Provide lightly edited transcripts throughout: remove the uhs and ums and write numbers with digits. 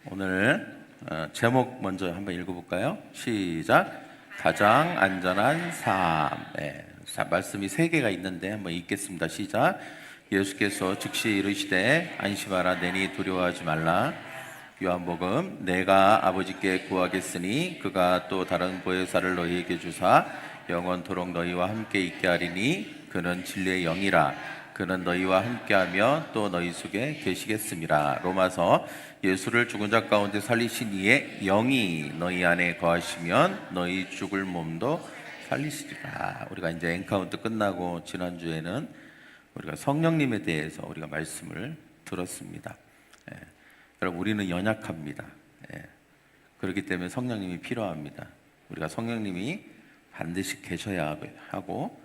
오늘 제목 먼저 한번 읽어볼까요? 시작. 가장 안전한 삶. 말씀이 세 개가 있는데 한번 읽겠습니다. 시작. 예수께서 즉시 이르시되 안심하라 내니 두려워하지 말라. 요한복음 내가 아버지께 구하겠으니 그가 또 다른 보혜사를 너희에게 주사 영원토록 너희와 함께 있게 하리니 그는 진리의 영이라. 그는 너희와 함께하며 또 너희 속에 계시겠습니다. 로마서 예수를 죽은 자 가운데 살리신 이의 영이 너희 안에 거하시면 너희 죽을 몸도 살리시리라. 우리가 이제 엔카운트 끝나고 지난주에는 우리가 성령님에 대해서 우리가 말씀을 들었습니다. 여러분 우리는 연약합니다. 그렇기 때문에 성령님이 필요합니다. 우리가 성령님이 반드시 계셔야 하고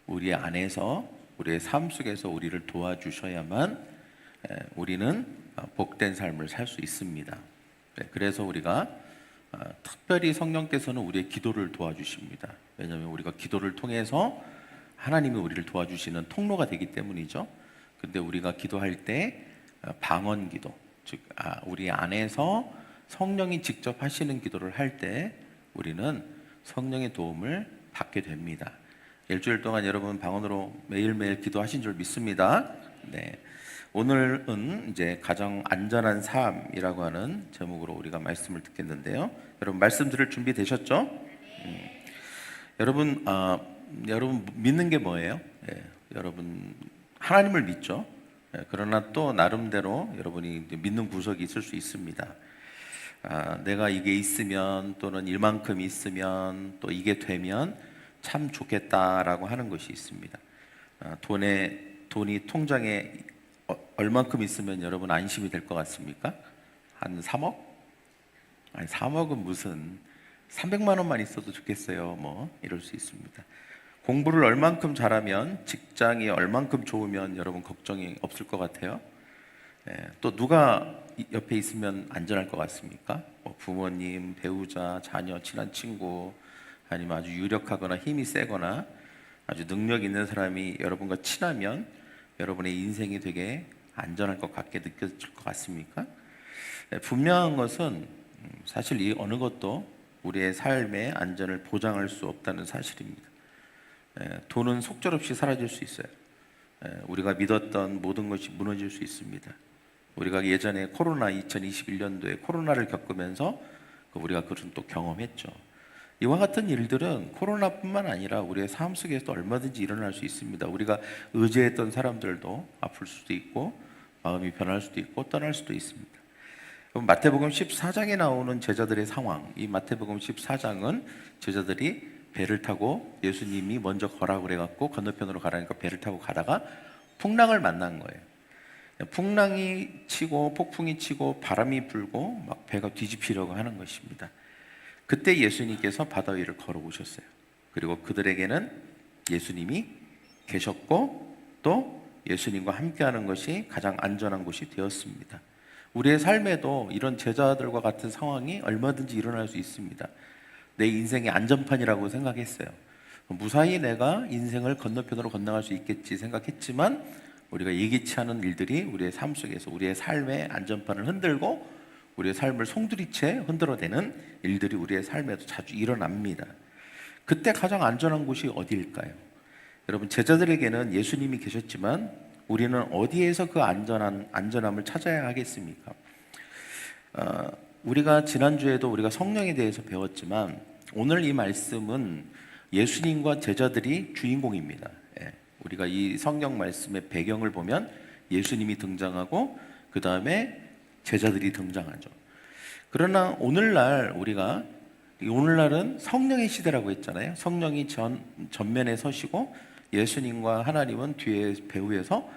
우리 안에서 우리의 삶 속에서 우리를 도와주셔야만 우리는 복된 삶을 살 수 있습니다. 그래서 우리가 특별히 성령께서는 우리의 기도를 도와주십니다. 왜냐하면 우리가 기도를 통해서 하나님이 우리를 도와주시는 통로가 되기 때문이죠. 근데 우리가 기도할 때 방언 기도, 즉 우리 안에서 성령이 직접 하시는 기도를 할 때 우리는 성령의 도움을 받게 됩니다. 일주일 동안 여러분 방언으로 매일매일 기도하신 줄 믿습니다. 오늘은 이제 가장 안전한 삶이라고 하는 제목으로 우리가 말씀을 듣겠는데요. 여러분 말씀 들을 준비 되셨죠? 여러분 믿는 게 뭐예요? 여러분 하나님을 믿죠. 그러나 또 나름대로 여러분이 믿는 구석이 있을 수 있습니다. 내가 이게 있으면 또는 이만큼 있으면 또 이게 되면 참 좋겠다라고 하는 것이 있습니다. 돈이 통장에 얼만큼 있으면 여러분 안심이 될 것 같습니까? 한 3억? 아니 3억은 무슨 300만 원만 있어도 좋겠어요. 뭐 이럴 수 있습니다. 공부를 얼만큼 잘하면 직장이 얼만큼 좋으면 여러분 걱정이 없을 것 같아요. 또 누가 옆에 있으면 안전할 것 같습니까? 부모님, 배우자, 자녀, 친한 친구 아니면 아주 유력하거나 힘이 세거나 아주 능력 있는 사람이 여러분과 친하면 여러분의 인생이 되게 안전할 것 같게 느껴질 것 같습니까? 분명한 것은 사실 이 어느 것도 우리의 삶의 안전을 보장할 수 없다는 사실입니다. 돈은 속절없이 사라질 수 있어요. 우리가 믿었던 모든 것이 무너질 수 있습니다. 우리가 예전에 2021년도에 코로나를 겪으면서 우리가 그것은 또 경험했죠. 이와 같은 일들은 코로나뿐만 아니라 우리의 삶 속에서 얼마든지 일어날 수 있습니다. 우리가 의지했던 사람들도 아플 수도 있고 마음이 변할 수도 있고 떠날 수도 있습니다. 마태복음 14장에 나오는 제자들의 상황, 이 마태복음 14장은 제자들이 배를 타고 예수님이 먼저 가라고 그래갖고 건너편으로 가라니까 배를 타고 가다가 풍랑을 만난 거예요. 풍랑이 치고 폭풍이 치고 바람이 불고 막 배가 뒤집히려고 하는 것입니다. 그때 예수님께서 바다 위를 걸어오셨어요. 그리고 그들에게는 예수님이 계셨고 또 예수님과 함께하는 것이 가장 안전한 곳이 되었습니다. 우리의 삶에도 이런 제자들과 같은 상황이 얼마든지 일어날 수 있습니다. 내 인생의 안전판이라고 생각했어요. 무사히 내가 인생을 건너편으로 건너갈 수 있겠지 생각했지만 우리가 예기치 않은 일들이 우리의 삶 속에서 우리의 삶의 안전판을 흔들고 우리의 삶을 송두리째 흔들어대는 일들이 우리의 삶에도 자주 일어납니다. 그때 가장 안전한 곳이 어디일까요? 여러분 제자들에게는 예수님이 계셨지만 우리는 어디에서 그 안전함을 찾아야 하겠습니까? 우리가 지난주에도 우리가 성령에 대해서 배웠지만 오늘 이 말씀은 예수님과 제자들이 주인공입니다. 우리가 이 성경 말씀의 배경을 보면 예수님이 등장하고 그 다음에 제자들이 등장하죠. 그러나 오늘날은 성령의 시대라고 했잖아요. 성령이 전면에 서시고 예수님과 하나님은 뒤에 배후에서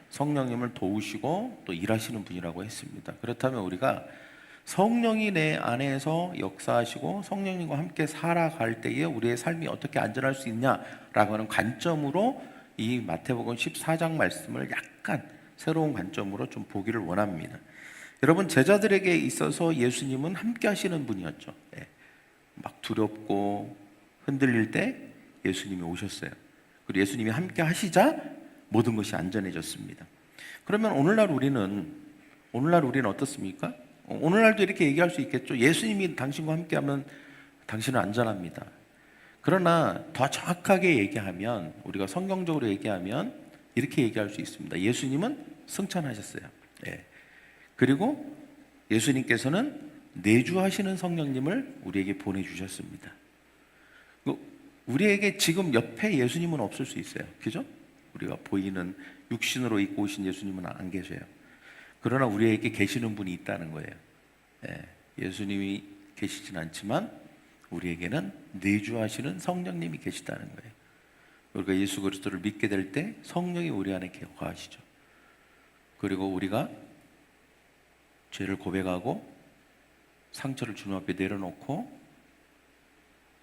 성령님을 도우시고 또 일하시는 분이라고 했습니다. 그렇다면 우리가 성령이 내 안에서 역사하시고 성령님과 함께 살아갈 때에 우리의 삶이 어떻게 안전할 수 있냐라고 하는 관점으로 이 마태복음 14장 말씀을 약간 새로운 관점으로 좀 보기를 원합니다. 여러분 제자들에게 있어서 예수님은 함께 하시는 분이었죠. 막 두렵고 흔들릴 때 예수님이 오셨어요. 그리고 예수님이 함께 하시자 모든 것이 안전해졌습니다. 그러면 오늘날 우리는 어떻습니까? 오늘날도 이렇게 얘기할 수 있겠죠. 예수님이 당신과 함께하면 당신은 안전합니다. 그러나 더 정확하게 얘기하면, 우리가 성경적으로 얘기하면 이렇게 얘기할 수 있습니다. 예수님은 승천하셨어요. 예. 그리고 예수님께서는 내주하시는 성령님을 우리에게 보내주셨습니다. 우리에게 지금 옆에 예수님은 없을 수 있어요. 그죠? 우리가 보이는 육신으로 입고 오신 예수님은 안 계셔요. 그러나 우리에게 계시는 분이 있다는 거예요. 예수님이 계시진 않지만 우리에게는 내주하시는 성령님이 계시다는 거예요. 우리가 예수 그리스도를 믿게 될 때 성령이 우리 안에 거하시죠. 그리고 우리가 죄를 고백하고 상처를 주님 앞에 내려놓고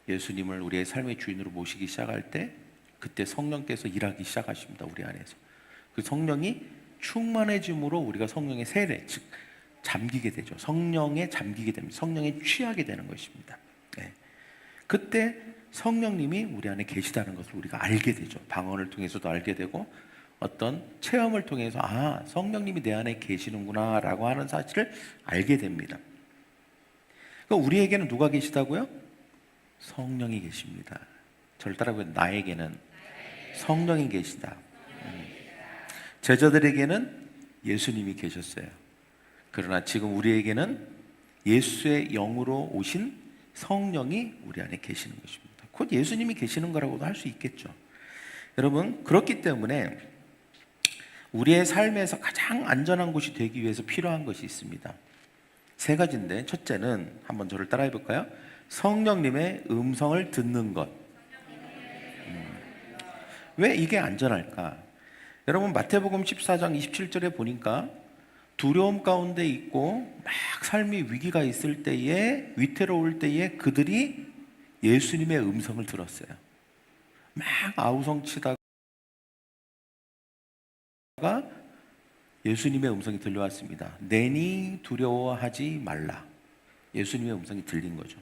예수님을 우리의 삶의 주인으로 모시기 시작할 때, 그때 성령께서 일하기 시작하십니다. 우리 안에서. 그 성령이 충만해짐으로 우리가 성령의 세례, 즉 잠기게 되죠. 성령에 잠기게 됩니다. 성령에 취하게 되는 것입니다. 그때 성령님이 우리 안에 계시다는 것을 우리가 알게 되죠. 방언을 통해서도 알게 되고, 어떤 체험을 통해서 성령님이 내 안에 계시는구나 라고 하는 사실을 알게 됩니다. 그러니까 우리에게는 누가 계시다고요? 성령이 계십니다. 저를 따라하고, 나에게는 성령이 계시다. 제자들에게는 예수님이 계셨어요. 그러나 지금 우리에게는 예수의 영으로 오신 성령이 우리 안에 계시는 것입니다. 곧 예수님이 계시는 거라고도 할 수 있겠죠. 여러분, 그렇기 때문에 우리의 삶에서 가장 안전한 곳이 되기 위해서 필요한 것이 있습니다. 세 가지인데, 첫째는 한번 저를 따라해 볼까요? 성령님의 음성을 듣는 것. 왜 이게 안전할까? 여러분, 마태복음 14장 27절에 보니까 두려움 가운데 있고 막 삶이 위기가 있을 때에, 위태로울 때에 그들이 예수님의 음성을 들었어요. 막 아우성치다가 예수님의 음성이 들려왔습니다. 내니 두려워하지 말라. 예수님의 음성이 들린 거죠.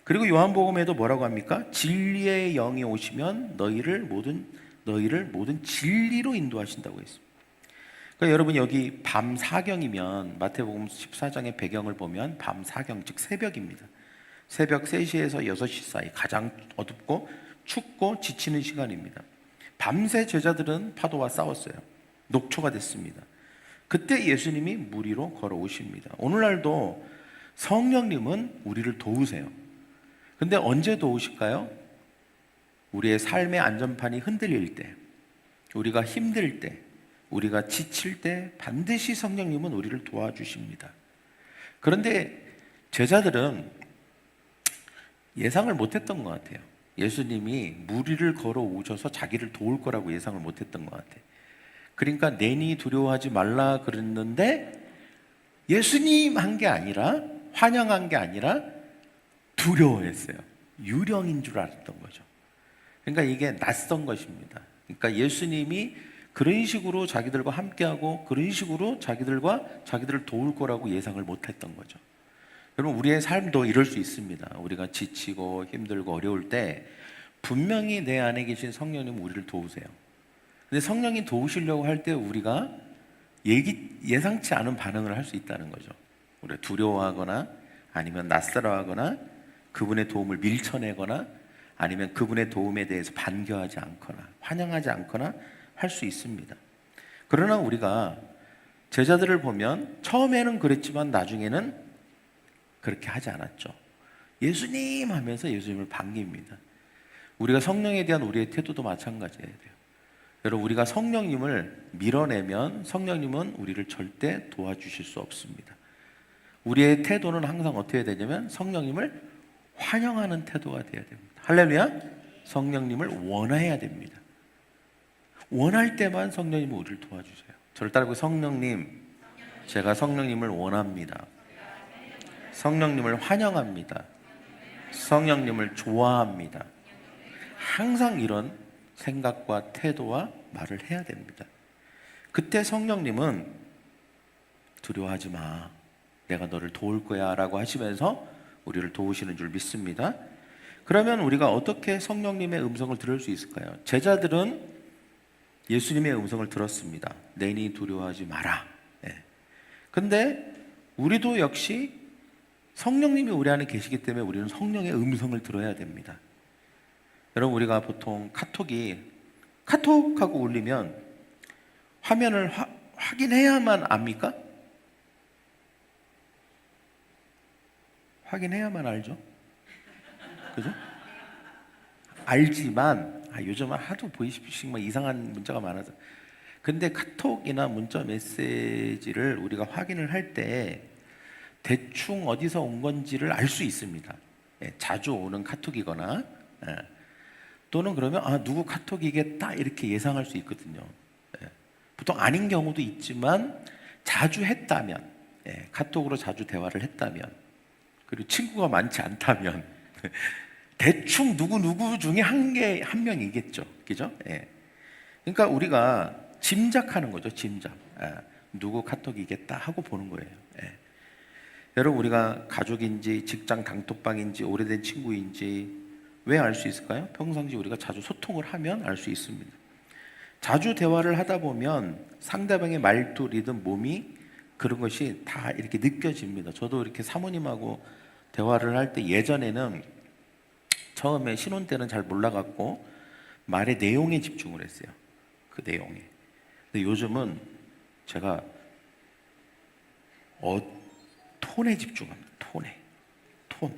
그리고 요한복음에도 뭐라고 합니까? 진리의 영이 오시면 너희를 모든 진리로 인도하신다고 했습니다. 그러니까 여러분, 여기 밤 사경이면 마태복음 14장의 배경을 보면 밤 사경, 즉 새벽입니다. 새벽 3시에서 6시 사이, 가장 어둡고 춥고 지치는 시간입니다. 밤새 제자들은 파도와 싸웠어요. 녹초가 됐습니다. 그때 예수님이 물 위로 걸어오십니다. 오늘날도 성령님은 우리를 도우세요. 근데 언제 도우실까요? 우리의 삶의 안전판이 흔들릴 때, 우리가 힘들 때, 우리가 지칠 때 반드시 성령님은 우리를 도와주십니다. 그런데 제자들은 예상을 못했던 것 같아요. 예수님이 물 위를 걸어오셔서 자기를 도울 거라고 예상을 못했던 것 같아요. 그러니까 내니 두려워하지 말라 그랬는데, 예수님 한 게 아니라, 환영한 게 아니라 두려워했어요. 유령인 줄 알았던 거죠. 그러니까 이게 낯선 것입니다. 그러니까 예수님이 그런 식으로 자기들과 함께하고 그런 식으로 자기들을 도울 거라고 예상을 못했던 거죠. 여러분, 우리의 삶도 이럴 수 있습니다. 우리가 지치고 힘들고 어려울 때 분명히 내 안에 계신 성령님은 우리를 도우세요. 근데 성령이 도우시려고 할 때 우리가 예상치 않은 반응을 할 수 있다는 거죠. 우리가 두려워하거나 아니면 낯설어하거나 그분의 도움을 밀쳐내거나 아니면 그분의 도움에 대해서 반겨하지 않거나 환영하지 않거나 할 수 있습니다. 그러나 우리가 제자들을 보면 처음에는 그랬지만 나중에는 그렇게 하지 않았죠. 예수님 하면서 예수님을 반깁니다. 우리가 성령에 대한 우리의 태도도 마찬가지예요. 여러분, 우리가 성령님을 밀어내면 성령님은 우리를 절대 도와주실 수 없습니다. 우리의 태도는 항상 어떻게 해야 되냐면 성령님을 환영하는 태도가 되어야 됩니다. 할렐루야. 성령님을 원해야 됩니다. 원할 때만 성령님은 우리를 도와주세요. 저를 따르고, 성령님, 제가 성령님을 원합니다. 성령님을 환영합니다. 성령님을 좋아합니다. 항상 이런 생각과 태도와 말을 해야 됩니다. 그때 성령님은 두려워하지 마, 내가 너를 도울 거야 라고 하시면서 우리를 도우시는 줄 믿습니다. 그러면 우리가 어떻게 성령님의 음성을 들을 수 있을까요? 제자들은 예수님의 음성을 들었습니다. 내니 두려워하지 마라. 근데 우리도 역시 성령님이 우리 안에 계시기 때문에 우리는 성령의 음성을 들어야 됩니다. 여러분, 우리가 보통 카톡하고 울리면 화면을 확인해야만 압니까? 확인해야만 알죠? 그죠? 알지만 요즘은 하도 보이시피식 이상한 문자가 많아서. 근데 카톡이나 문자 메시지를 우리가 확인을 할 때 대충 어디서 온 건지를 알 수 있습니다. 예, 자주 오는 카톡이거나 또는 그러면 누구 카톡이겠다 이렇게 예상할 수 있거든요. 보통 아닌 경우도 있지만 자주 했다면, 카톡으로 자주 대화를 했다면, 그리고 친구가 많지 않다면 대충 누구 중에 한 명이겠죠. 그죠? 그러니까 우리가 짐작하는 거죠. 짐작. 누구 카톡이겠다 하고 보는 거예요. 여러분, 우리가 가족인지 직장 단톡방인지 오래된 친구인지 왜 알 수 있을까요? 평상시 우리가 자주 소통을 하면 알 수 있습니다. 자주 대화를 하다 보면 상대방의 말투, 리듬, 몸이 그런 것이 다 이렇게 느껴집니다. 저도 이렇게 사모님하고 대화를 할 때 예전에는 처음에 신혼 때는 잘 몰라갖고 말의 내용에 집중을 했어요. 그 내용에. 근데 요즘은 제가 톤에 집중합니다. 톤.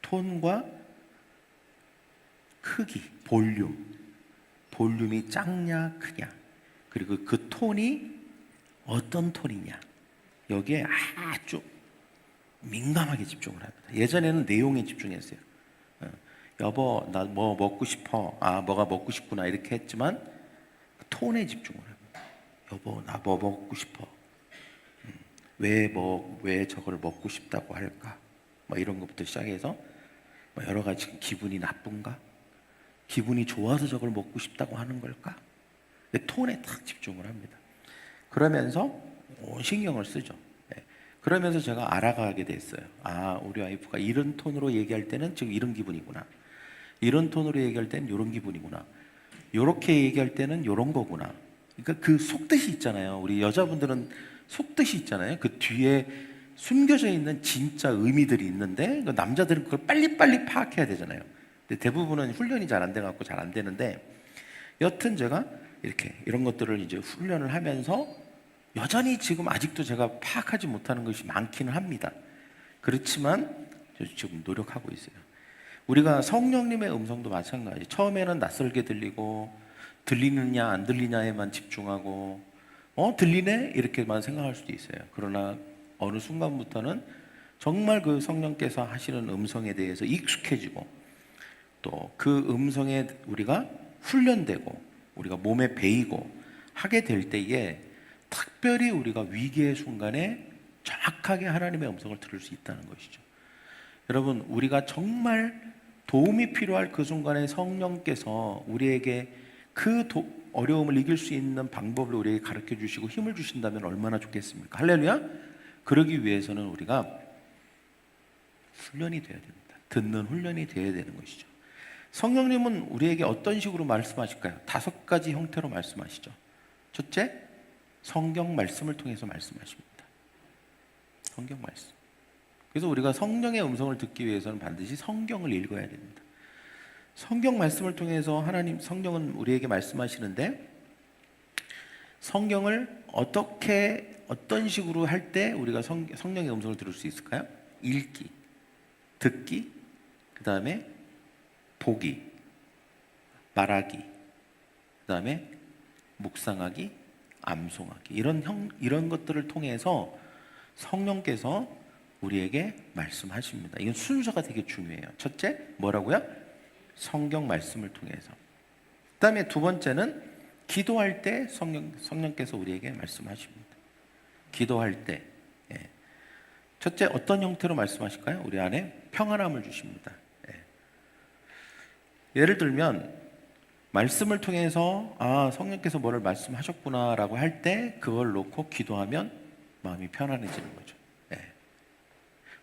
톤과 크기, 볼륨이 작냐 크냐, 그리고 그 톤이 어떤 톤이냐, 여기에 아주 민감하게 집중을 합니다. 예전에는 내용에 집중했어요. 여보, 나 뭐 먹고 싶어. 뭐가 먹고 싶구나 이렇게 했지만 톤에 집중을 합니다. 여보, 나 뭐 먹고 싶어. 왜 저걸 먹고 싶다고 할까? 이런 것부터 시작해서 여러 가지, 기분이 나쁜가? 기분이 좋아서 저걸 먹고 싶다고 하는 걸까? 톤에 딱 집중을 합니다. 그러면서 신경을 쓰죠. 그러면서 제가 알아가게 됐어요. 우리 와이프가 이런 톤으로 얘기할 때는 지금 이런 기분이구나. 이런 톤으로 얘기할 때는 이런 기분이구나. 이렇게 얘기할 때는 이런 거구나. 그러니까 그 속뜻이 있잖아요. 우리 여자분들은 속뜻이 있잖아요. 그 뒤에 숨겨져 있는 진짜 의미들이 있는데 남자들은 그걸 빨리빨리 파악해야 되잖아요. 근데 대부분은 훈련이 잘 안 돼갖고 잘 안 되는데, 여튼 제가 이런 것들을 이제 훈련을 하면서 여전히 지금 아직도 제가 파악하지 못하는 것이 많기는 합니다. 그렇지만 지금 노력하고 있어요. 우리가 성령님의 음성도 마찬가지. 처음에는 낯설게 들리고 들리느냐 안 들리냐에만 집중하고 들리네 이렇게만 생각할 수도 있어요. 그러나 어느 순간부터는 정말 그 성령께서 하시는 음성에 대해서 익숙해지고 또 그 음성에 우리가 훈련되고 우리가 몸에 배이고 하게 될 때에 특별히 우리가 위기의 순간에 정확하게 하나님의 음성을 들을 수 있다는 것이죠. 여러분, 우리가 정말 도움이 필요할 그 순간에 성령께서 우리에게 그 어려움을 이길 수 있는 방법을 우리에게 가르쳐 주시고 힘을 주신다면 얼마나 좋겠습니까? 할렐루야. 그러기 위해서는 우리가 훈련이 되어야 됩니다. 듣는 훈련이 되어야 되는 것이죠. 성령님은 우리에게 어떤 식으로 말씀하실까요? 5가지 형태로 말씀하시죠. 첫째, 성경 말씀을 통해서 말씀하십니다. 성경 말씀. 그래서 우리가 성령의 음성을 듣기 위해서는 반드시 성경을 읽어야 됩니다. 성경 말씀을 통해서 성령은 우리에게 말씀하시는데, 성경을 어떤 식으로 할 때 우리가 성령의 음성을 들을 수 있을까요? 읽기, 듣기, 그 다음에 보기, 말하기, 그 다음에 묵상하기, 암송하기, 이런 것들을 통해서 성령께서 우리에게 말씀하십니다. 이건 순서가 되게 중요해요. 첫째, 뭐라고요? 성경 말씀을 통해서. 그 다음에 두 번째는 기도할 때 성령께서 우리에게 말씀하십니다. 기도할 때, 첫째 어떤 형태로 말씀하실까요? 우리 안에 평안함을 주십니다. 예를 들면 말씀을 통해서 성령께서 뭐를 말씀하셨구나라고 할 때 그걸 놓고 기도하면 마음이 편안해지는 거죠.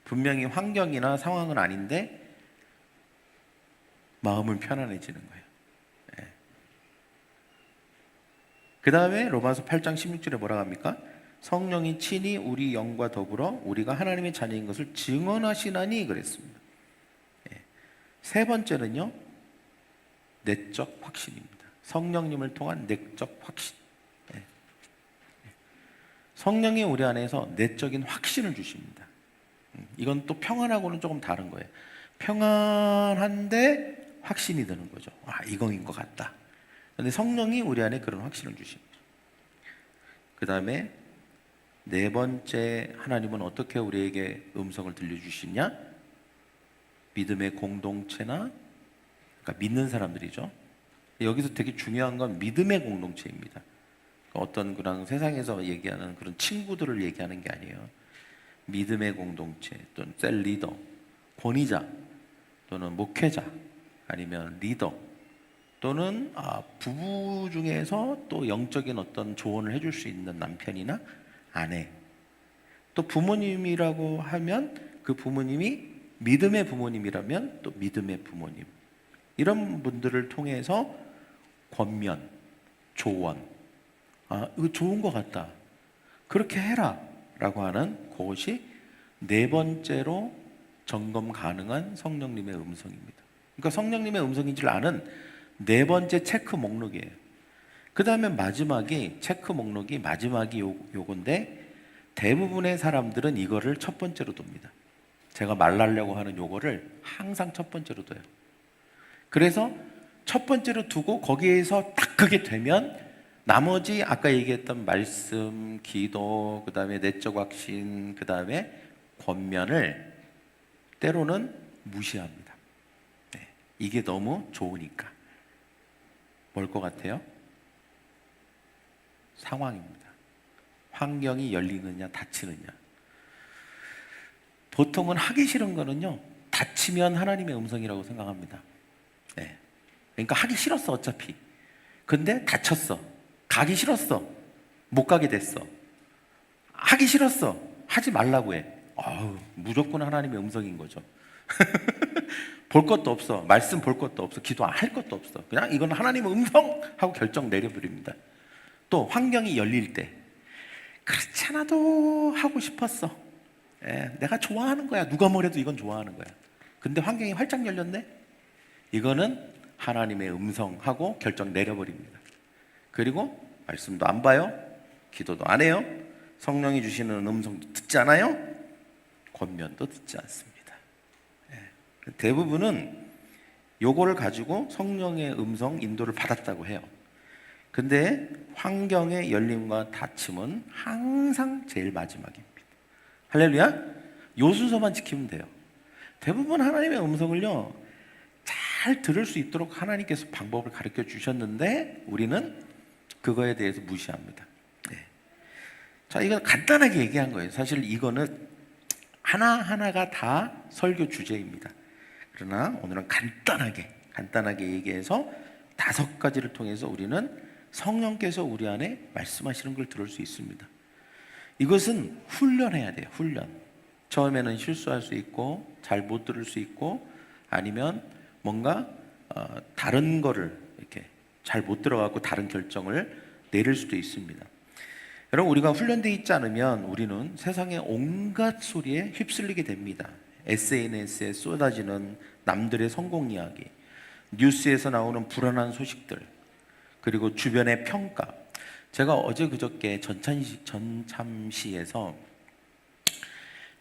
분명히 환경이나 상황은 아닌데 마음은 편안해지는 거예요. 그 다음에 로마서 8장 16절에 뭐라고 합니까? 성령이 친히 우리 영과 더불어 우리가 하나님의 자녀인 것을 증언하시나니 그랬습니다. 예. 세 번째는요, 내적 확신입니다. 성령님을 통한 내적 확신. 예. 성령이 우리 안에서 내적인 확신을 주십니다. 이건 또 평안하고는 조금 다른 거예요. 평안한데 확신이 드는 거죠. 아, 이거인 것 같다. 그런데 성령이 우리 안에 그런 확신을 주십니다. 그 다음에 네 번째, 하나님은 어떻게 우리에게 음성을 들려주시냐? 믿음의 공동체나, 그러니까 믿는 사람들이죠. 여기서 되게 중요한 건 믿음의 공동체입니다. 어떤 그런 세상에서 얘기하는 그런 친구들을 얘기하는 게 아니에요. 믿음의 공동체 또는 셀 리더, 권위자 또는 목회자, 아니면 리더, 또는 부부 중에서 또 영적인 어떤 조언을 해줄 수 있는 남편이나 아내, 또 부모님이라고 하면 그 부모님이 믿음의 부모님이라면 또 믿음의 부모님, 이런 분들을 통해서 권면, 조언, 이거 좋은 것 같다, 그렇게 해라 라고 하는 그것이 네 번째로 점검 가능한 성령님의 음성입니다. 그러니까 성령님의 음성인 줄 아는 네 번째 체크 목록이에요. 그 다음에 마지막이, 체크 목록이 마지막이 요건데, 대부분의 사람들은 이거를 첫 번째로 둡니다. 제가 말하려고 하는 요거를 항상 첫 번째로 둬요. 그래서 첫 번째로 두고 거기에서 딱 그게 되면 나머지 아까 얘기했던 말씀, 기도, 그 다음에 내적 확신, 그 다음에 권면을 때로는 무시합니다. 네, 이게 너무 좋으니까. 뭘 것 같아요? 상황입니다. 환경이 열리느냐 닫히느냐. 보통은 하기 싫은 거는요, 닫히면 하나님의 음성이라고 생각합니다. 네. 그러니까 하기 싫었어 어차피. 근데 닫혔어. 가기 싫었어. 못 가게 됐어. 하기 싫었어. 하지 말라고 해. 무조건 하나님의 음성인 거죠. 볼 것도 없어. 말씀 볼 것도 없어. 기도할 것도 없어. 그냥 이건 하나님의 음성 하고 결정 내려버립니다. 또 환경이 열릴 때 그렇지 않아도 하고 싶었어. 내가 좋아하는 거야. 누가 뭐래도 이건 좋아하는 거야. 근데 환경이 활짝 열렸네? 이거는 하나님의 음성 하고 결정 내려버립니다. 그리고 말씀도 안 봐요. 기도도 안 해요. 성령이 주시는 음성도 듣지 않아요. 권면도 듣지 않습니다. 대부분은 요거를 가지고 성령의 음성 인도를 받았다고 해요. 근데 환경의 열림과 닫힘은 항상 제일 마지막입니다. 할렐루야. 요 순서만 지키면 돼요. 대부분 하나님의 음성을요, 잘 들을 수 있도록 하나님께서 방법을 가르쳐 주셨는데 우리는 그거에 대해서 무시합니다. 네. 자, 이건 간단하게 얘기한 거예요. 사실 이거는 하나하나가 다 설교 주제입니다. 그러나 오늘은 간단하게 얘기해서 5가지를 통해서 우리는 성령께서 우리 안에 말씀하시는 걸 들을 수 있습니다. 이것은 훈련해야 돼요. 훈련. 처음에는 실수할 수 있고 잘 못 들을 수 있고, 아니면 뭔가 다른 거를 이렇게 잘 못 들어가고 다른 결정을 내릴 수도 있습니다. 여러분, 우리가 훈련되어 있지 않으면 우리는 세상의 온갖 소리에 휩쓸리게 됩니다. SNS에 쏟아지는 남들의 성공 이야기, 뉴스에서 나오는 불안한 소식들, 그리고 주변의 평가. 제가 어제 그저께 전참시에서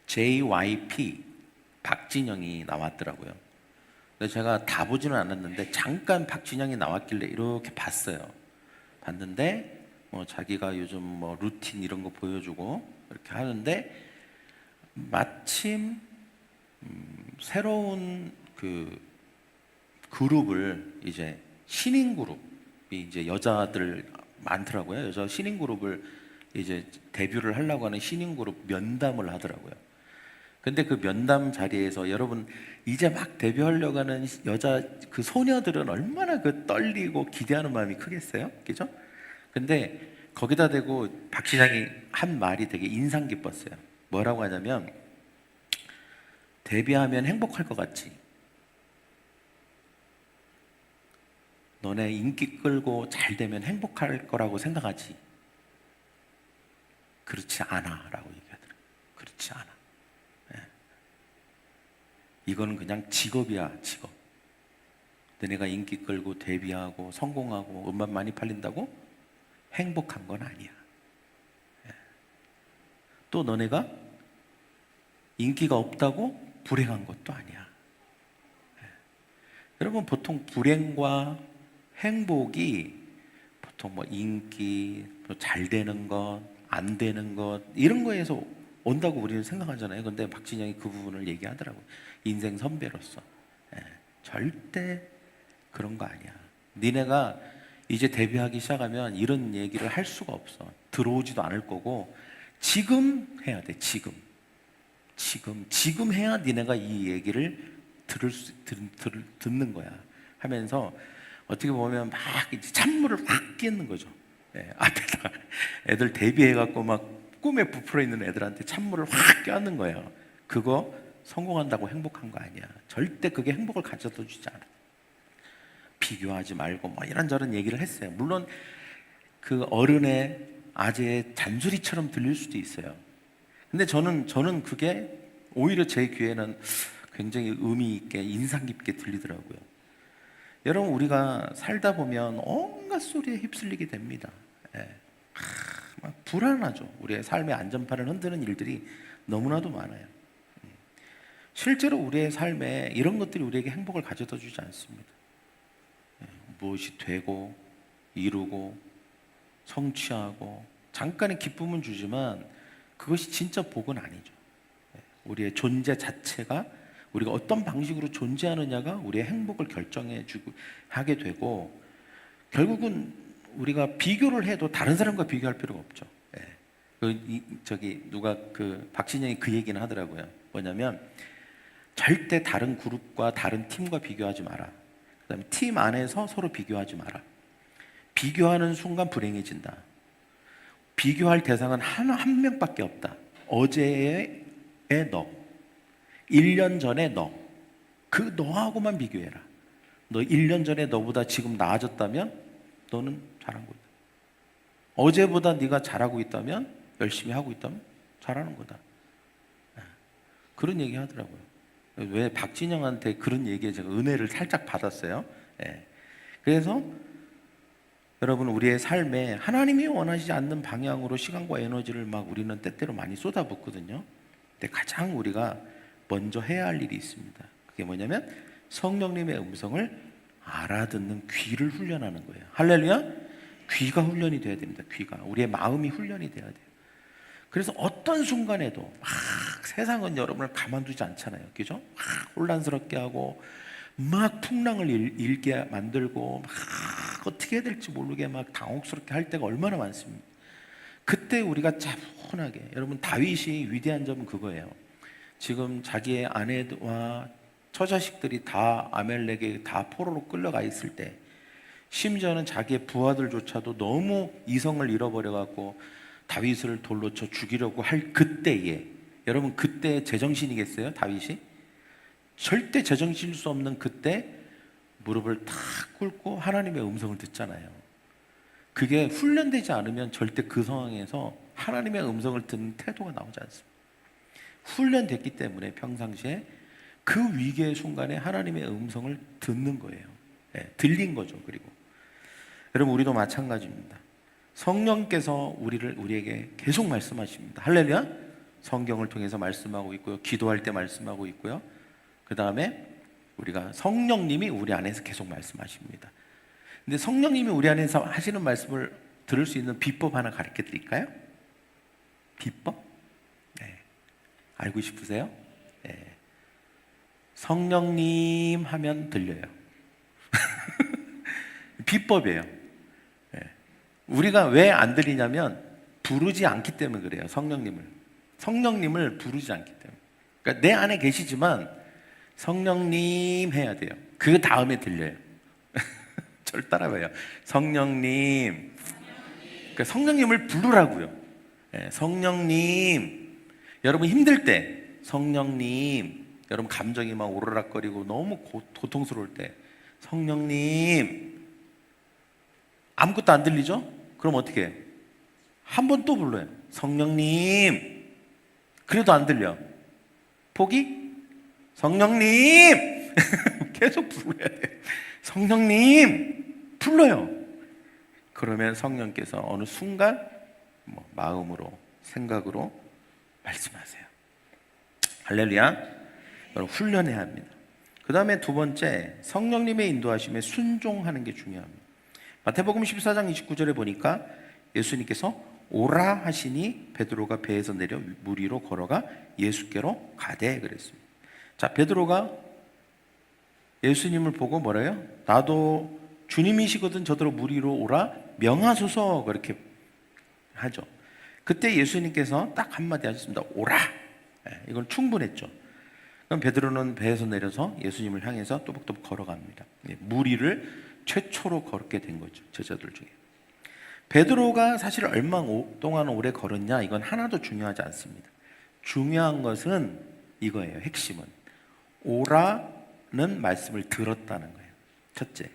JYP 박진영이 나왔더라고요. 근데 제가 다 보지는 않았는데 잠깐 박진영이 나왔길래 이렇게 봤어요. 봤는데 자기가 요즘 루틴 이런 거 보여주고 이렇게 하는데, 마침 새로운 그 그룹을, 이제 신인 그룹이, 이제 여자들 많더라고요. 여자 신인 그룹을 이제 데뷔를 하려고 하는 신인 그룹 면담을 하더라고요. 근데 그 면담 자리에서 여러분, 이제 막 데뷔하려고 하는 여자 그 소녀들은 얼마나 그 떨리고 기대하는 마음이 크겠어요, 그죠? 근데 거기다 대고 박 시장이 한 말이 되게 인상 깊었어요. 뭐라고 하냐면, 데뷔하면 행복할 것 같지? 너네 인기 끌고 잘 되면 행복할 거라고 생각하지? 그렇지 않아라고 얘기하더라고요. 그렇지 않아. 예. 이거는 그냥 직업이야, 직업. 너네가 인기 끌고 데뷔하고 성공하고 음반 많이 팔린다고 행복한 건 아니야. 예. 또 너네가 인기가 없다고 불행한 것도 아니야. 예. 여러분, 보통 불행과 행복이 보통 뭐 인기, 잘 되는 것, 안 되는 것 이런 거에서 온다고 우리는 생각하잖아요. 근데 박진영이 그 부분을 얘기하더라고요. 인생 선배로서. 예. 절대 그런 거 아니야. 니네가 이제 데뷔하기 시작하면 이런 얘기를 할 수가 없어. 들어오지도 않을 거고 지금 해야 돼. 지금 해야 니네가 이 얘기를 듣는 거야. 하면서 어떻게 보면 막 이제 찬물을 확 끼얹는 거죠. 예, 앞에다가 애들 데뷔해갖고 막 꿈에 부풀어 있는 애들한테 찬물을 확 껴안는 거예요. 그거 성공한다고 행복한 거 아니야. 절대 그게 행복을 가져다 주지 않아. 비교하지 말고 뭐 이런저런 얘기를 했어요. 물론 그 어른의 아재의 잔소리처럼 들릴 수도 있어요. 근데 저는 그게 오히려 제 귀에는 굉장히 의미 있게 인상 깊게 들리더라고요. 여러분, 우리가 살다 보면 온갖 소리에 휩쓸리게 됩니다. 예. 막 불안하죠. 우리의 삶의 안전판을 흔드는 일들이 너무나도 많아요. 실제로 우리의 삶에 이런 것들이 우리에게 행복을 가져다 주지 않습니다. 무엇이 되고 이루고 성취하고 잠깐의 기쁨은 주지만 그것이 진짜 복은 아니죠. 우리의 존재 자체가 우리가 어떤 방식으로 존재하느냐가 우리의 행복을 결정해 주고 하게 되고, 결국은 우리가 비교를 해도 다른 사람과 비교할 필요가 없죠. 누가 박진영이 그 얘기는 하더라고요. 뭐냐면 절대 다른 그룹과 다른 팀과 비교하지 마라. 그다음에 팀 안에서 서로 비교하지 마라. 비교하는 순간 불행해진다. 비교할 대상은 한 명밖에 없다. 어제의 너, 1년 전의 너, 그 너하고만 비교해라. 너 1년 전에 너보다 지금 나아졌다면 너는 잘한 거다. 어제보다 네가 잘하고 있다면, 열심히 하고 있다면 잘하는 거다. 그런 얘기 하더라고요. 왜 박진영한테 그런 얘기에 제가 은혜를 살짝 받았어요. 그래서 여러분, 우리의 삶에 하나님이 원하시지 않는 방향으로 시간과 에너지를 막 우리는 때때로 많이 쏟아붓거든요. 근데 가장 우리가 먼저 해야 할 일이 있습니다. 그게 뭐냐면 성령님의 음성을 알아듣는 귀를 훈련하는 거예요. 할렐루야. 귀가 훈련이 돼야 됩니다. 귀가, 우리의 마음이 훈련이 돼야 돼요. 그래서 어떤 순간에도 막 세상은 여러분을 가만두지 않잖아요. 그죠? 막 혼란스럽게 하고 막 풍랑을 일게 만들고 막 어떻게 해야 될지 모르게 막 당혹스럽게 할 때가 얼마나 많습니다. 그때 우리가 차분하게, 여러분, 다윗이 위대한 점은 그거예요. 지금 자기의 아내와 처자식들이 다 아멜렉에 다 포로로 끌려가 있을 때, 심지어는 자기의 부하들조차도 너무 이성을 잃어버려갖고 다윗을 돌로 쳐 죽이려고 할 그때에, 여러분, 그때 제정신이겠어요? 다윗이? 절대 제정신일 수 없는 그때 무릎을 탁 꿇고 하나님의 음성을 듣잖아요. 그게 훈련되지 않으면 절대 그 상황에서 하나님의 음성을 듣는 태도가 나오지 않습니다. 훈련됐기 때문에 평상시에 그 위기의 순간에 하나님의 음성을 듣는 거예요. 들린 거죠. 그리고 여러분, 우리도 마찬가지입니다. 성령께서 우리에게 계속 말씀하십니다. 할렐루야. 성경을 통해서 말씀하고 있고요. 기도할 때 말씀하고 있고요. 그 다음에 우리가 성령님이 우리 안에서 계속 말씀하십니다. 근데 성령님이 우리 안에서 하시는 말씀을 들을 수 있는 비법 하나 가르쳐 드릴까요? 비법? 네. 알고 싶으세요? 네. 성령님 하면 들려요. 비법이에요. 네. 우리가 왜 안 들리냐면 부르지 않기 때문에 그래요. 성령님을 부르지 않기 때문에. 그러니까 내 안에 계시지만 성령님 해야 돼요. 그 다음에 들려요. 저를 따라봐요. 성령님. 그러니까 성령님을 부르라고요. 성령님. 여러분 힘들 때 성령님. 여러분 감정이 막 오르락거리고 너무 고통스러울 때 성령님. 아무것도 안 들리죠? 그럼 어떻게 해? 한 번 또 불러요. 성령님. 그래도 안 들려. 포기? 성령님. 계속 불러야 돼. 성령님. 불러요. 그러면 성령께서 어느 순간 마음으로, 생각으로 말씀하세요. 할렐루야. 여러분, 훈련해야 합니다. 그 다음에 두 번째, 성령님의 인도하심에 순종하는 게 중요합니다. 마태복음 14장 29절에 보니까 예수님께서 오라 하시니 베드로가 배에서 내려 물 위로 걸어가 예수께로 가되 그랬습니다. 자, 베드로가 예수님을 보고 뭐래요? 나도 주님이시거든 저더러 물 위로 오라 명하소서, 그렇게 하죠. 그때 예수님께서 딱 한마디 하셨습니다. 오라. 이건 충분했죠. 그럼 베드로는 배에서 내려서 예수님을 향해서 또박또박 걸어갑니다. 물 위를 최초로 걷게 된 거죠, 제자들 중에. 베드로가 사실 얼마 동안 오래 걸었냐, 이건 하나도 중요하지 않습니다. 중요한 것은 이거예요. 핵심은 오라는 말씀을 들었다는 거예요. 첫째.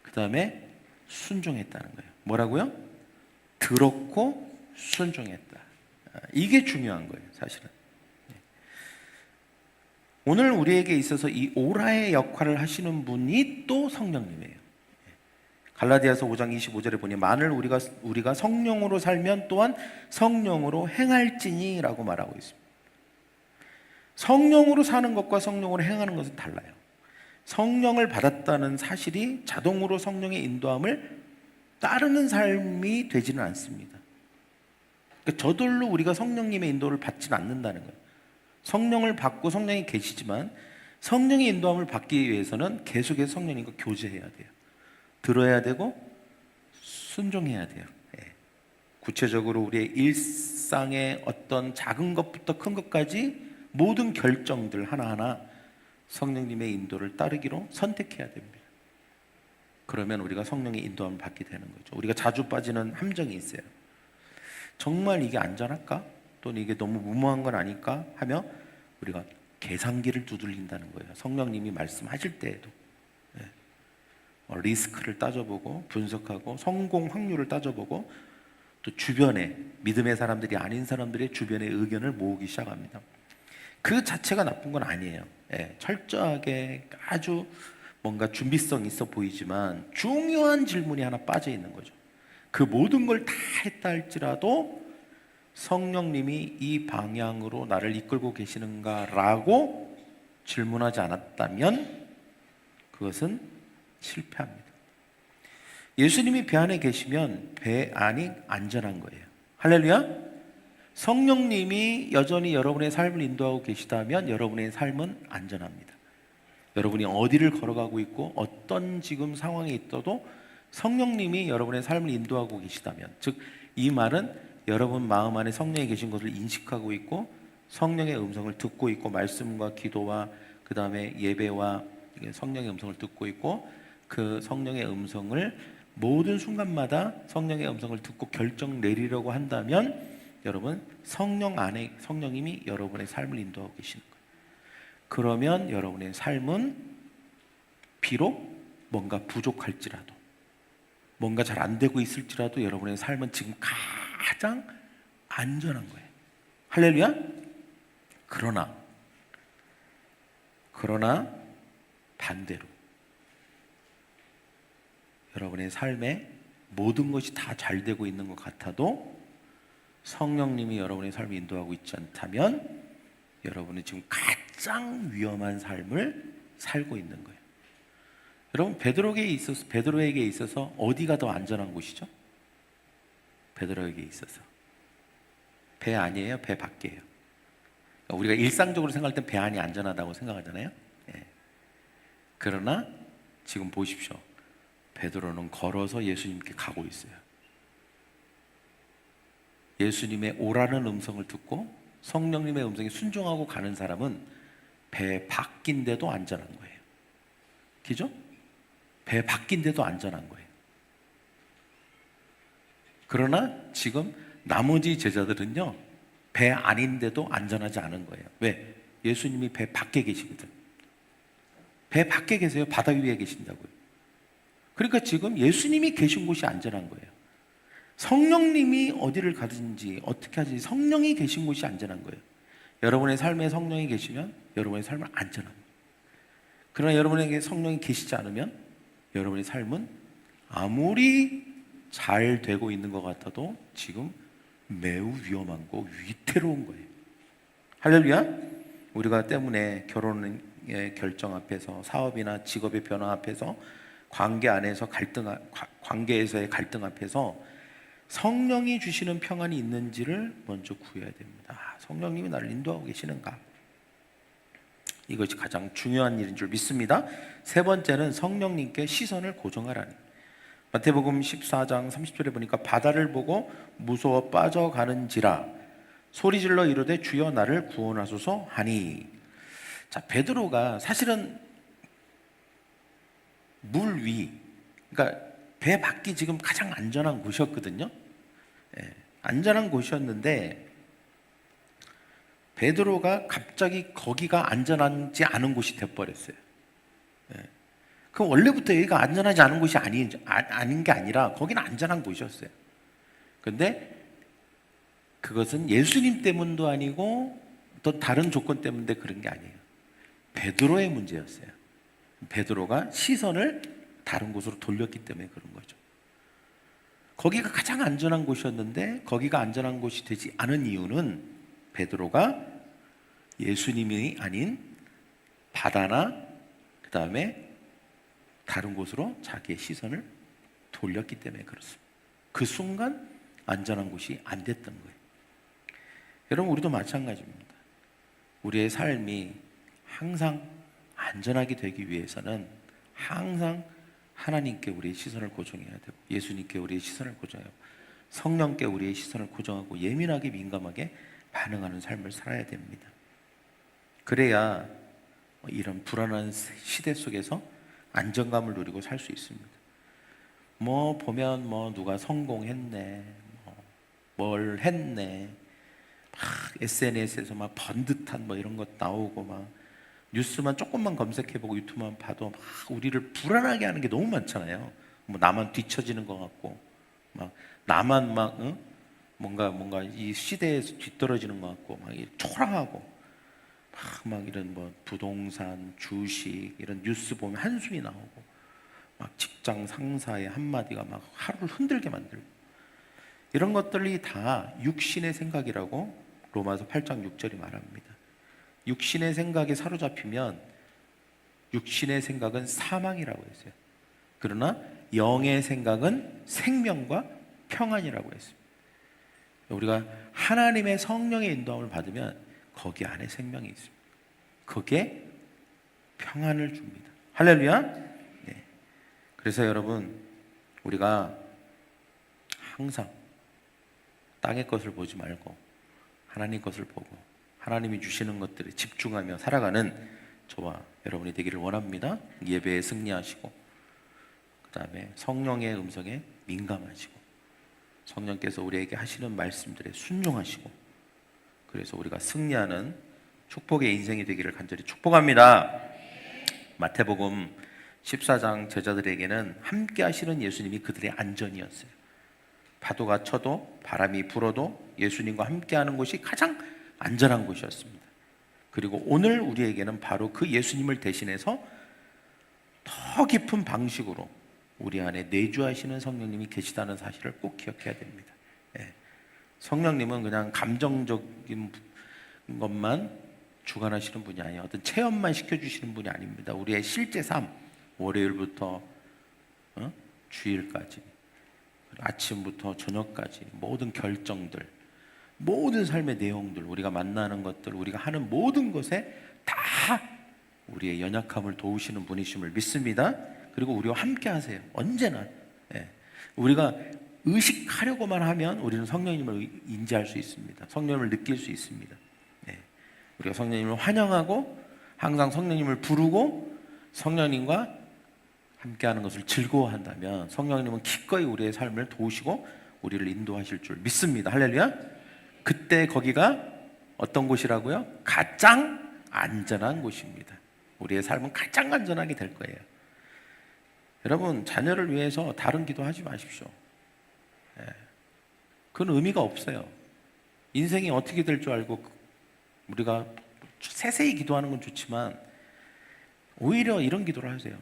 그 다음에 순종했다는 거예요. 뭐라고요? 들었고 순종했다. 이게 중요한 거예요, 사실은. 오늘 우리에게 있어서 이 오라의 역할을 하시는 분이 또 성령님이에요. 갈라디아서 5장 25절에 보니 만일 우리가 성령으로 살면 또한 성령으로 행할지니 라고 말하고 있습니다. 성령으로 사는 것과 성령으로 행하는 것은 달라요. 성령을 받았다는 사실이 자동으로 성령의 인도함을 따르는 삶이 되지는 않습니다. 그러니까 저절로 우리가 성령님의 인도를 받지는 않는다는 거예요. 성령을 받고 성령이 계시지만 성령의 인도함을 받기 위해서는 계속해서 성령님과 교제해야 돼요. 들어야 되고 순종해야 돼요. 구체적으로 우리의 일상의 어떤 작은 것부터 큰 것까지 모든 결정들 하나하나 성령님의 인도를 따르기로 선택해야 됩니다. 그러면 우리가 성령의 인도함을 받게 되는 거죠. 우리가 자주 빠지는 함정이 있어요. 정말 이게 안전할까? 또는 이게 너무 무모한 건 아닐까? 하며 우리가 계산기를 두들린다는 거예요. 성령님이 말씀하실 때에도. 리스크를 따져보고 분석하고 성공 확률을 따져보고 또 주변에 믿음의 사람들이 아닌 사람들의 주변의 의견을 모으기 시작합니다. 그 자체가 나쁜 건 아니에요. 철저하게 아주 뭔가 준비성 있어 보이지만 중요한 질문이 하나 빠져 있는 거죠. 그 모든 걸 다 했다 할지라도 성령님이 이 방향으로 나를 이끌고 계시는가라고 질문하지 않았다면 그것은 실패합니다. 예수님이 배 안에 계시면 배 안이 안전한 거예요. 할렐루야. 성령님이 여전히 여러분의 삶을 인도하고 계시다면 여러분의 삶은 안전합니다. 여러분이 어디를 걸어가고 있고 어떤 지금 상황에 있어도 성령님이 여러분의 삶을 인도하고 계시다면, 즉 이 말은 여러분 마음 안에 성령이 계신 것을 인식하고 있고 성령의 음성을 듣고 있고 말씀과 기도와 그 다음에 예배와 성령의 음성을 듣고 있고 그 성령의 음성을 모든 순간마다 성령의 음성을 듣고 결정 내리려고 한다면 여러분 성령 안에 성령님이 여러분의 삶을 인도하고 계시는 거예요. 그러면 여러분의 삶은 비록 뭔가 부족할지라도 뭔가 잘 안 되고 있을지라도 여러분의 삶은 지금 가장 안전한 거예요. 할렐루야. 그러나 반대로 여러분의 삶에 모든 것이 다 잘 되고 있는 것 같아도 성령님이 여러분의 삶을 인도하고 있지 않다면 여러분은 지금 가장 위험한 삶을 살고 있는 거예요. 여러분 베드로에게 있어서 어디가 더 안전한 곳이죠? 베드로에게 있어서 배 안이에요? 배 밖이에요? 우리가 일상적으로 생각할 땐 배 안이 안전하다고 생각하잖아요. 그러나 지금 보십시오. 베드로는 걸어서 예수님께 가고 있어요. 예수님의 오라는 음성을 듣고 성령님의 음성에 순종하고 가는 사람은 배 밖인데도 안전한 거예요. 그죠? 배 밖인데도 안전한 거예요. 그러나 지금 나머지 제자들은요, 배 안인데도 안전하지 않은 거예요. 왜? 예수님이 배 밖에 계시거든. 배 밖에 계세요. 바다 위에 계신다고요. 그러니까 지금 예수님이 계신 곳이 안전한 거예요. 성령님이 어디를 가든지 어떻게 하든지 성령이 계신 곳이 안전한 거예요. 여러분의 삶에 성령이 계시면 여러분의 삶은 안전합니다. 그러나 여러분에게 성령이 계시지 않으면 여러분의 삶은 아무리 잘 되고 있는 것 같아도 지금 매우 위험한 거, 위태로운 거예요. 할렐루야. 우리가 때문에 결혼의 결정 앞에서, 사업이나 직업의 변화 앞에서, 관계에서의 갈등 앞에서 성령이 주시는 평안이 있는지를 먼저 구해야 됩니다. 성령님이 나를 인도하고 계시는가? 이것이 가장 중요한 일인 줄 믿습니다. 세 번째는 성령님께 시선을 고정하라는. 마태복음 14장 30절에 보니까 바다를 보고 무서워 빠져가는지라 소리질러 이르되 주여 나를 구원하소서 하니. 자, 베드로가 사실은 물 위, 그러니까 배 밖이 지금 가장 안전한 곳이었거든요. 안전한 곳이었는데 베드로가 갑자기 거기가 안전하지 않은 곳이 되어버렸어요. 그럼 원래부터 여기가 안전하지 않은 곳이 아닌 게 아니라 거기는 안전한 곳이었어요. 그런데 그것은 예수님 때문도 아니고 또 다른 조건 때문에 그런 게 아니에요. 베드로의 문제였어요. 베드로가 시선을 다른 곳으로 돌렸기 때문에 그런 거죠. 거기가 가장 안전한 곳이었는데 거기가 안전한 곳이 되지 않은 이유는 베드로가 예수님이 아닌 바다나 그 다음에 다른 곳으로 자기의 시선을 돌렸기 때문에 그렇습니다. 그 순간 안전한 곳이 안 됐던 거예요. 여러분, 우리도 마찬가지입니다. 우리의 삶이 항상 안전하게 되기 위해서는 항상 하나님께 우리의 시선을 고정해야 되고, 예수님께 우리의 시선을 고정하고, 성령께 우리의 시선을 고정하고 예민하게 민감하게 반응하는 삶을 살아야 됩니다. 그래야 이런 불안한 시대 속에서 안정감을 누리고 살 수 있습니다. 보면 누가 성공했네, 뭘 했네, 막 SNS에서 막 번듯한 이런 것 나오고, 막 뉴스만 조금만 검색해보고 유튜브만 봐도 막 우리를 불안하게 하는 게 너무 많잖아요. 나만 뒤처지는 것 같고, 막 나만 뭔가 이 시대에서 뒤떨어지는 것 같고, 막 초라하고, 막 이런 부동산, 주식 이런 뉴스 보면 한숨이 나오고, 막 직장 상사의 한마디가 막 하루를 흔들게 만들고, 이런 것들이 다 육신의 생각이라고 로마서 8장 6절이 말합니다. 육신의 생각에 사로잡히면 육신의 생각은 사망이라고 했어요. 그러나 영의 생각은 생명과 평안이라고 했습니다. 우리가 하나님의 성령의 인도함을 받으면 거기 안에 생명이 있습니다. 거기에 평안을 줍니다. 할렐루야. 네. 그래서 여러분, 우리가 항상 땅의 것을 보지 말고 하나님 것을 보고 하나님이 주시는 것들에 집중하며 살아가는 저와 여러분이 되기를 원합니다. 예배에 승리하시고, 그 다음에 성령의 음성에 민감하시고, 성령께서 우리에게 하시는 말씀들에 순종하시고, 그래서 우리가 승리하는 축복의 인생이 되기를 간절히 축복합니다. 마태복음 14장 제자들에게는 함께 하시는 예수님이 그들의 안전이었어요. 파도가 쳐도 바람이 불어도 예수님과 함께하는 곳이 가장 안전한 곳이었습니다. 그리고 오늘 우리에게는 바로 그 예수님을 대신해서 더 깊은 방식으로 우리 안에 내주하시는 성령님이 계시다는 사실을 꼭 기억해야 됩니다. 성령님은 그냥 감정적인 것만 주관하시는 분이 아니에요. 어떤 체험만 시켜주시는 분이 아닙니다. 우리의 실제 삶, 월요일부터 주일까지, 아침부터 저녁까지 모든 결정들, 모든 삶의 내용들, 우리가 만나는 것들, 우리가 하는 모든 것에 다 우리의 연약함을 도우시는 분이심을 믿습니다. 그리고 우리와 함께 하세요. 언제나. 우리가 의식하려고만 하면 우리는 성령님을 인지할 수 있습니다. 성령님을 느낄 수 있습니다. 우리가 성령님을 환영하고 항상 성령님을 부르고 성령님과 함께하는 것을 즐거워한다면 성령님은 기꺼이 우리의 삶을 도우시고 우리를 인도하실 줄 믿습니다. 할렐루야. 그때 거기가 어떤 곳이라고요? 가장 안전한 곳입니다. 우리의 삶은 가장 안전하게 될 거예요. 여러분, 자녀를 위해서 다른 기도하지 마십시오. 그건 의미가 없어요. 인생이 어떻게 될 줄 알고 우리가 세세히 기도하는 건 좋지만 오히려 이런 기도를 하세요.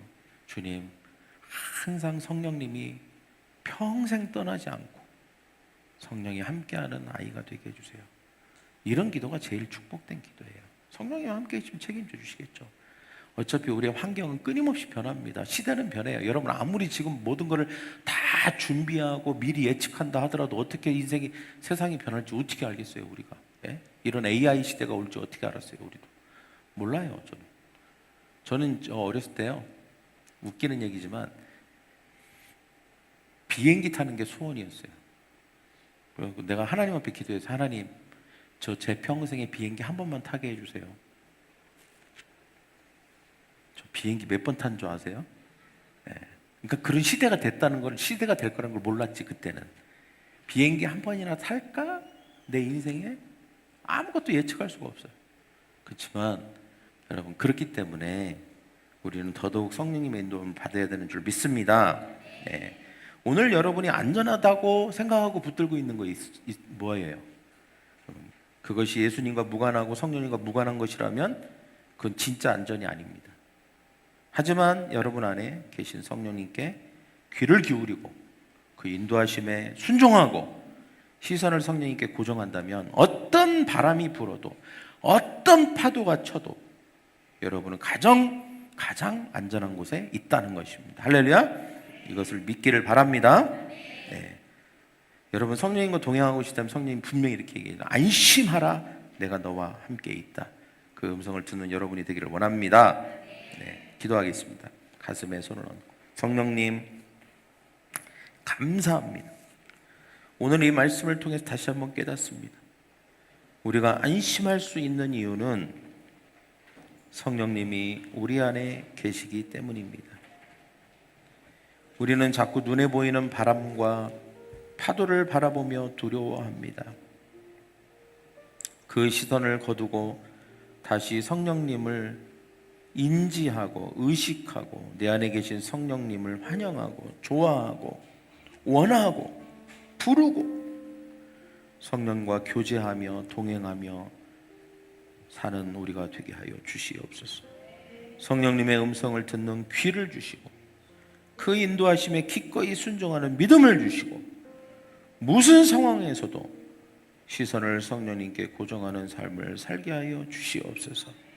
주님, 항상 성령님이 평생 떠나지 않고 성령이 함께하는 아이가 되게 해주세요. 이런 기도가 제일 축복된 기도예요. 성령이 함께 있으면 책임져 주시겠죠. 어차피 우리의 환경은 끊임없이 변합니다. 시대는 변해요. 여러분 아무리 지금 모든 것을 다 준비하고 미리 예측한다 하더라도 어떻게 인생이 세상이 변할지 어떻게 알겠어요 우리가. 예? 이런 AI 시대가 올지 어떻게 알았어요 우리도. 몰라요. 저는 어렸을 때요, 웃기는 얘기지만 비행기 타는 게 소원이었어요. 그리고 내가 하나님 앞에 기도해서 하나님, 저 제 평생에 비행기 한 번만 타게 해주세요. 저 비행기 몇 번 탄 줄 아세요? 네. 그러니까 그런 시대가 됐다는 걸, 시대가 될 거라는 걸 몰랐지 그때는. 비행기 한 번이나 탈까? 내 인생에 아무것도 예측할 수가 없어요. 그렇지만 여러분, 그렇기 때문에 우리는 더더욱 성령님의 인도를 받아야 되는 줄 믿습니다. 네. 오늘 여러분이 안전하다고 생각하고 붙들고 있는 거 뭐예요? 그것이 예수님과 무관하고 성령님과 무관한 것이라면 그건 진짜 안전이 아닙니다. 하지만 여러분 안에 계신 성령님께 귀를 기울이고 그 인도하심에 순종하고 시선을 성령님께 고정한다면 어떤 바람이 불어도 어떤 파도가 쳐도 여러분은 가장 안전한 곳에 있다는 것입니다. 할렐루야. 이것을 믿기를 바랍니다. 네. 여러분 성령님과 동행하고 있다면 성령님 분명히 이렇게 얘기해요. 안심하라, 내가 너와 함께 있다. 그 음성을 듣는 여러분이 되기를 원합니다. 네. 기도하겠습니다. 가슴에 손을 얹고. 성령님 감사합니다. 오늘 이 말씀을 통해서 다시 한번 깨닫습니다. 우리가 안심할 수 있는 이유는 성령님이 우리 안에 계시기 때문입니다. 우리는 자꾸 눈에 보이는 바람과 파도를 바라보며 두려워합니다. 그 시선을 거두고 다시 성령님을 인지하고 의식하고 내 안에 계신 성령님을 환영하고 좋아하고 원하고 부르고 성령과 교제하며 동행하며 사는 우리가 되게 하여 주시옵소서. 성령님의 음성을 듣는 귀를 주시고 그 인도하심에 기꺼이 순종하는 믿음을 주시고 무슨 상황에서도 시선을 성령님께 고정하는 삶을 살게 하여 주시옵소서.